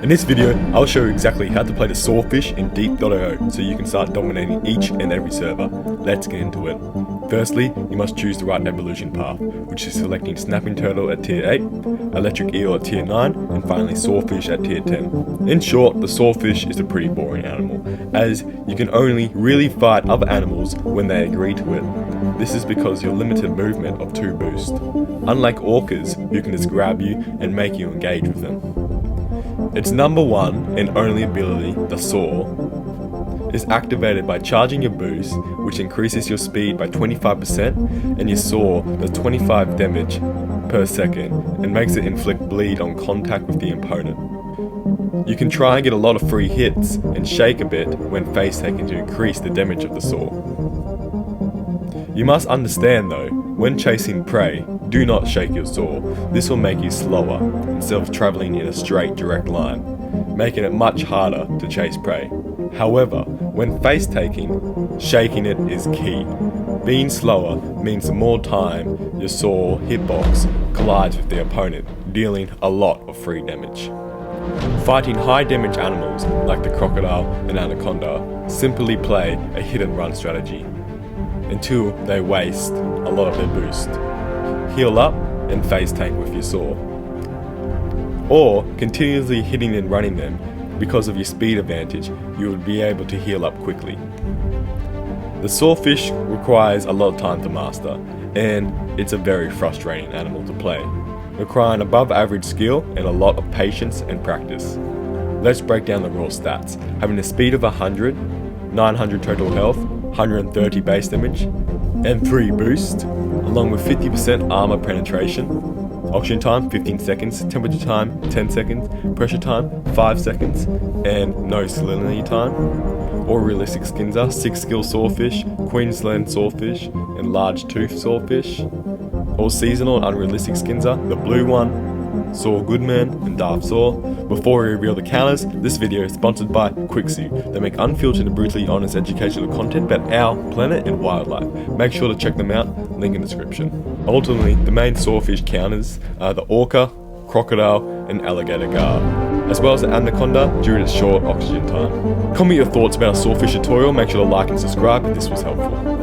In this video, I'll show you exactly how to play the Sawfish in Deep.io so you can start dominating each and every server. Let's get into it. Firstly, you must choose the right evolution path, which is selecting Snapping Turtle at tier 8, Electric Eel at tier 9, and finally Sawfish at tier 10. In short, the Sawfish is a pretty boring animal, as you can only really fight other animals when they agree to it. This is because your limited movement of 2 boost. Unlike orcas, who can just grab you and make you engage with them. Its number 1 and only ability, the Saw, is activated by charging your boost, which increases your speed by 25%, and your Saw does 25 damage per second and makes it inflict bleed on contact with the opponent. You can try and get a lot of free hits and shake a bit when face taking to increase the damage of the Saw. You must understand though, when chasing prey, do not shake your Saw. This will make you slower instead of travelling in a straight direct line, making it much harder to chase prey. However, when face taking, shaking it is key. Being slower means the more time your Saw hitbox collides with the opponent, dealing a lot of free damage. Fighting high damage animals like the crocodile and anaconda, simply play a hit and run strategy until they waste a lot of their boost. Heal up and face tank with your Saw. Or continuously hitting and running them. Because of your speed advantage, you would be able to heal up quickly. The Sawfish requires a lot of time to master, and it's a very frustrating animal to play, requiring above average skill and a lot of patience and practice. Let's break down the raw stats. Having a speed of 100, 900 total health, 130 base damage, and 3 boost, along with 50% armor penetration, oxygen time 15 seconds, temperature time 10 seconds, pressure time 5 seconds, and no salinity time. All realistic skins are 6 skill Sawfish, Queensland Sawfish, and large tooth Sawfish. All seasonal and unrealistic skins are the blue one, Saw Goodman, and Darth Saw. Before we reveal the counters, this video is sponsored by QuickZoo. They make unfiltered and brutally honest educational content about our planet and wildlife. Make sure to check them out, link in the description. Ultimately, the main Sawfish counters are the orca, crocodile, and alligator gar, as well as the anaconda due to its short oxygen time. Comment your thoughts about our Sawfish tutorial, make sure to like and subscribe if this was helpful.